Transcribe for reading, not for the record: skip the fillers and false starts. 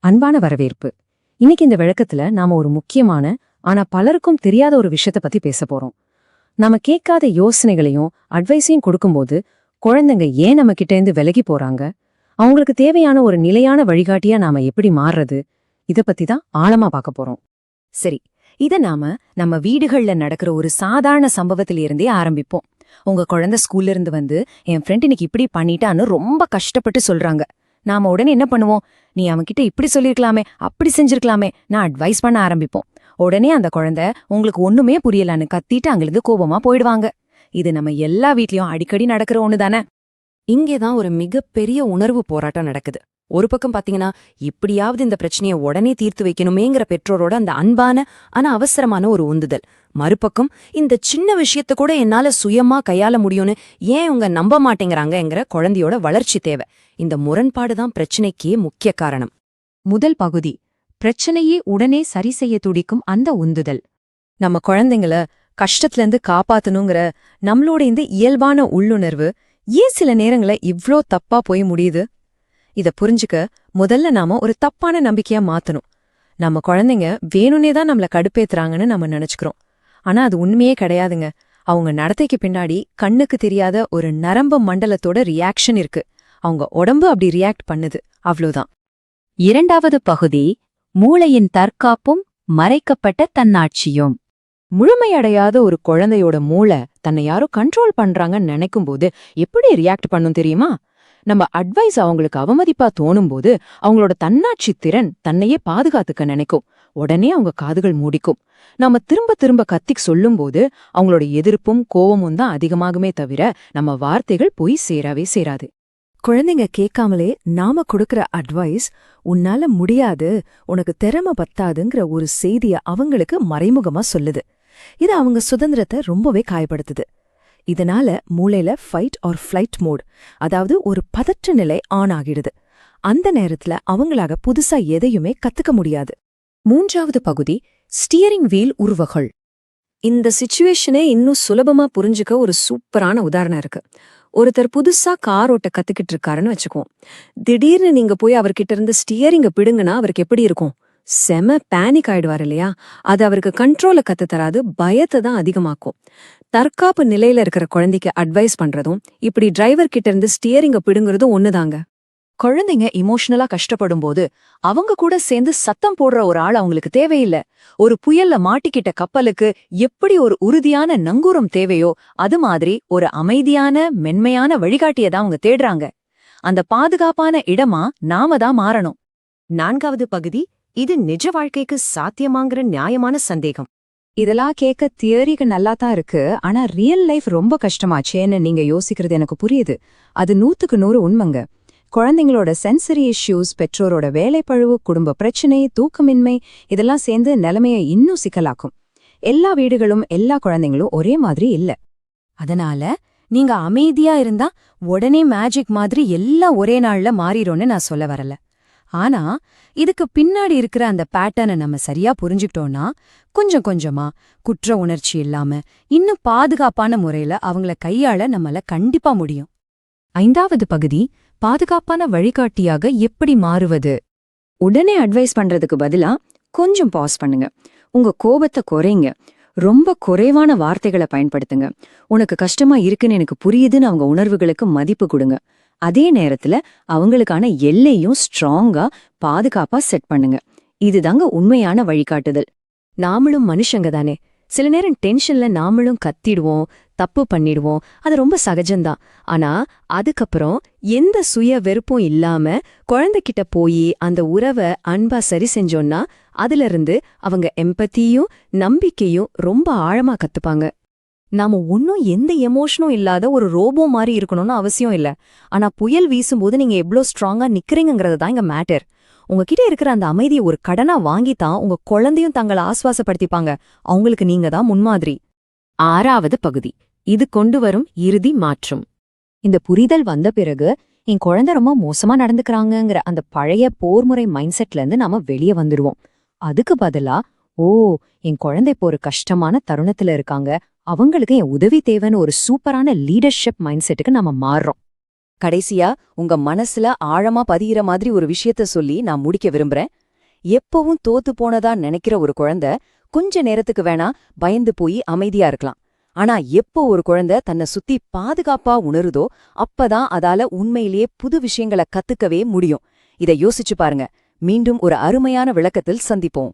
அன்பான வரவேற்பு. இன்னைக்கு இந்த விளக்கத்துல நாம ஒரு முக்கியமான ஆனா பலருக்கும் தெரியாத ஒரு விஷயத்த பத்தி பேச போறோம். நாம கேட்காத யோசனைகளையும் அட்வைஸையும் கொடுக்கும்போது குழந்தைங்க ஏன் நம்ம கிட்ட இருந்து விலகி போறாங்க, அவங்களுக்கு தேவையான ஒரு நிலையான வழிகாட்டியா நாம எப்படி மாறுறது, இத பத்தி தான் ஆழமா பார்க்க போறோம். சரி, இத நம்ம வீடுகள்ல நடக்கிற ஒரு சாதாரண சம்பவத்திலிருந்தே ஆரம்பிப்போம். உங்க குழந்தை ஸ்கூல்ல இருந்து வந்து என் ஃப்ரெண்ட் இன்னைக்கு இப்படி பண்ணிட்டான்னு ரொம்ப கஷ்டப்பட்டு சொல்றாங்க. நாம உடனே என்ன பண்ணுவோம்? நீ அவன்கிட்ட இப்படி சொல்லிருக்கலாமே, அப்படி செஞ்சிருக்கலாமே, நான் அட்வைஸ் பண்ண ஆரம்பிப்போம். உடனே அந்த குழந்தை உங்களுக்கு ஒண்ணுமே புரியலான்னு கத்திட்டு அங்கிருந்து கோபமா போயிடுவாங்க. இது நம்ம எல்லா வீட்லயும் அடிக்கடி நடக்கிற ஒண்ணுதானே. இங்கேதான் ஒரு மிகப்பெரிய உணர்வு போராட்டம் நடக்குது. ஒரு பக்கம் பாத்தீங்கன்னா, எப்படியாவது இந்த பிரச்சனையை உடனே தீர்த்து வைக்கணுமேங்கிற பெற்றோரோட அந்த அன்பான ஆனா அவசரமான ஒரு உந்துதல். மறுபக்கம், இந்த சின்ன விஷயத்த கூட என்னால சுயமா கையாள முடியும்னு ஏன் இவங்க நம்ப மாட்டேங்கிறாங்கங்கிற குழந்தையோட வளர்ச்சி தேவை. இந்த முரண்பாடுதான் பிரச்சனைக்கே முக்கிய காரணம். முதல் பகுதி, பிரச்சனையே உடனே சரி செய்ய துடிக்கும் அந்த உந்துதல். நம்ம குழந்தைங்கள கஷ்டத்துல இருந்து காப்பாத்தணுங்கிற நம்மளோட இந்த இயல்பான உள்ளுணர்வு ஏன் சில நேரங்கள இவ்ளோ தப்பா போய் முடியுது? இத புரிஞ்சுக்க முதல்ல நாம ஒரு தப்பான நம்பிக்கையா மாத்தணும். நம்ம குழந்தைங்க வேணும்னே தான் நம்மள கடுப்பேத்துறாங்கன்னு நம்ம நினைச்சுக்கிறோம். ஆனா அது உண்மையே கிடையாதுங்க. அவங்க நடத்தைக்கு பின்னாடி கண்ணுக்கு தெரியாத ஒரு நரம்பு மண்டலத்தோட ரியாக்ஷன் இருக்கு. அவங்க உடம்பு அப்படி ரியாக்ட் பண்ணுது, அவ்ளோதான். இரண்டாவது பகுதி, மூளையின் தற்காப்பும் மறைக்கப்பட்ட தன்னாட்சியும். முழுமையடையாத ஒரு குழந்தையோட மூளை தன்னை யாரோ கண்ட்ரோல் பண்றாங்கன்னு நினைக்கும்போது எப்படி ரியாக்ட் பண்ணும் தெரியுமா? நம்ம அட்வைஸ் அவங்களுக்கு அவமதிப்பா தோணும்போது அவங்களோட தன்னாட்சி திறன் தன்னையே பாதுகாத்துக்க நினைக்கும். உடனே அவங்க காதுகள் மூடிக்கும். நாம திரும்ப திரும்ப கத்திக் சொல்லும்போது அவங்களோட எதிர்ப்பும் கோவமும் தான் அதிகமாகுமே தவிர நம்ம வார்த்தைகள் போய் சேரவே சேராது. குழந்தைங்க கேட்காமலே நாம கொடுக்கற அட்வைஸ் உன்னால முடியாது, உனக்கு திறமை பத்தாதுங்கிற ஒரு செய்திய அவங்களுக்கு மறைமுகமா சொல்லுது. இது அவங்க சுதந்திரத்தை ரொம்பவே காயப்படுத்துது. இதனால மூளையில ஃபைட் ஆர் ஃப்ளைட் மோட், அதாவது ஒரு பதற்ற நிலை ஆன் ஆகிடுது. அந்த நேரத்துல அவங்களாக புதுசா எதையுமே கத்துக்க முடியாது. மூன்றாவது பகுதி, ஸ்டியரிங் வீல் உருவகள். இந்த சிச்சுவேஷனே இன்னும் சுலபமா புரிஞ்சுக்க ஒரு சூப்பரான உதாரணம் இருக்கு. ஒருத்தர் புதுசா கார் ஓட்ட கத்துக்கிட்டு இருக்காருன்னு வச்சுக்குவோம். திடீர்னு நீங்க போய் அவர்கிட்ட இருந்து ஸ்டியரிங்க பிடுங்கன்னா அவருக்கு எப்படி இருக்கும்? செம பேனிக் ஆயிடுவார் இல்லையா? அது அவருக்கு கண்ட்ரோல கத்து தராது, பயத்தை தான் அதிகமாக்கும். தற்காப்பு நிலையில இருக்கிற குழந்தைக்கு அட்வைஸ் பண்றதும் இப்படி டிரைவர் கிட்ட இருந்து ஸ்டியரிங்க பிடுங்குறதும் ஒண்ணுதாங்க. குழந்தைங்க இமோஷனலா கஷ்டப்படும் போது அவங்க கூட சேர்ந்து சத்தம் போடுற ஒரு ஆள் அவங்களுக்கு தேவையில்லை. ஒரு புயல்ல மாட்டிக்கிட்ட கப்பலுக்கு எப்படி ஒரு உறுதியான நங்கூரம் தேவையோ அது மாதிரி ஒரு அமைதியான மென்மையான வழிகாட்டியதான் அவங்க தேடுறாங்க. அந்த பாதுகாப்பான இடமா நாம தான் மாறணும். நான்காவது பகுதி, இது நிஜ வாழ்க்கைக்கு சாத்தியமாங்கிற நியாயமான சந்தேகம். இதெல்லாம் கேட்க தியரிக்கு நல்லா தான் இருக்கு, ஆனா ரியல் லைஃப் ரொம்ப கஷ்டமாச்சேன்னு நீங்க யோசிக்கிறது எனக்கு புரியுது. அது 100க்கு 100 உண்மைங்க. குழந்தைங்களோட சென்சரி இஷ்யூஸ், பெற்றோரோட வேலைப்பழுவு, குடும்ப பிரச்சனை, தூக்கமின்மை இதெல்லாம் சேர்ந்து நிலைமைய இன்னும் சிக்கலாக்கும். எல்லா வீடுகளும் எல்லா குழந்தைங்களும் ஒரே மாதிரி இல்ல. அதனால நீங்க அமைதியா இருந்தா உடனே மேஜிக் மாதிரி எல்லாம் ஒரே நாள்ல மாறிடும்னு நான் சொல்ல வரல. ஆனா இதுக்கு பின்னாடி இருக்கிற அந்த பேட்டர்னை நம்ம சரியா புரிஞ்சுக்கிட்டோம்னா கொஞ்சம் கொஞ்சமா குற்ற உணர்ச்சி இல்லாம இன்னும் பாதுகாப்பான முறையில அவங்கள கையாள நம்மள கண்டிப்பா முடியும். ஐந்தாவது பகுதி, பாதுகாப்பான வழிகாட்டியாக எப்படி மாறுவது. உடனே அட்வைஸ் பண்றதுக்கு பதிலா கொஞ்சம் பாஸ் பண்ணுங்க. உங்க கோபத்தை குறைங்க. ரொம்ப குறைவான வார்த்தைகளை பயன்படுத்துங்க. உனக்கு கஷ்டமா இருக்குன்னு எனக்கு புரியுதுன்னு அவங்க உணர்வுகளுக்கு மதிப்பு கொடுங்க. அதே நேரத்துல அவங்களுக்கான எல்லையும் ஸ்ட்ராங்கா பாதுகாப்பா செட் பண்ணுங்க. இதுதாங்க உண்மையான வழிகாட்டுதல். நாமளும் மனுஷங்க தானே. சில நேரம் டென்ஷன்ல நாமளும் கத்திடுவோம், தப்பு பண்ணிடுவோம். அது ரொம்ப சகஜம்தான். ஆனா அதுக்கப்புறம் எந்த சுய வெறுப்பும் இல்லாம குழந்தைகிட்ட போய் அந்த உறவை அன்பா சரி செஞ்சோம்னா அதுல இருந்து அவங்க எம்பத்தியும் நம்பிக்கையும் ரொம்ப ஆழமா கத்துப்பாங்க. நாம ஒன்னும் எந்த எமோஷனும் இல்லாத ஒரு ரோபோ மாதிரி இருக்கணும்னு அவசியம் இல்ல. ஆனா புயல் வீசும்போது நீங்க எவ்வளவு ஸ்ட்ராங்கா நிக்கிறீங்கிறது தான் இங்க மேட்டர். உங்ககிட்ட இருக்கிற அந்த அமைதியை ஒரு கடனா வாங்கித்தான் உங்க குழந்தையும் தங்களை ஆஸ்வாசப்படுத்திப்பாங்க. அவங்களுக்கு நீங்க தான் முன்மாதிரி. ஆறாவது பகுதி, இது கொண்டு வரும் இறுதி மாற்றம். இந்த புரிதல் வந்த பிறகு என் குழந்தை ரொம்ப மோசமா நடந்துக்கிறாங்கங்கிற அந்த பழைய போர்முறை மைண்ட் செட்ல இருந்து நாம வெளியே வந்துடுவோம். அதுக்கு பதிலா, ஓ, என் குழந்தை இப்போ ஒரு கஷ்டமான தருணத்துல இருக்காங்க, அவங்களுக்கு என் உதவி தேவைன்னு ஒரு சூப்பரான லீடர்ஷிப் மைண்ட் செட்டுக்கு நாம மாறுறோம். கடைசியா உங்க மனசுல ஆழமா பதிகிற மாதிரி ஒரு விஷயத்த சொல்லி நான் முடிக்க விரும்புறேன். எப்பவும் தோத்து போனதா நினைக்கிற ஒரு குழந்தை கொஞ்ச நேரத்துக்கு வேணா பயந்து போய் அமைதியா இருக்கலாம். ஆனா எப்போ ஒரு குழந்தை தன்னை சுத்தி பாதுகாப்பா உணருதோ அப்பதான் அதால உண்மையிலேயே புது விஷயங்களை கத்துக்கவே முடியும். இதை யோசிச்சு பாருங்க. மீண்டும் ஒரு அருமையான விளக்கத்தில் சந்திப்போம்.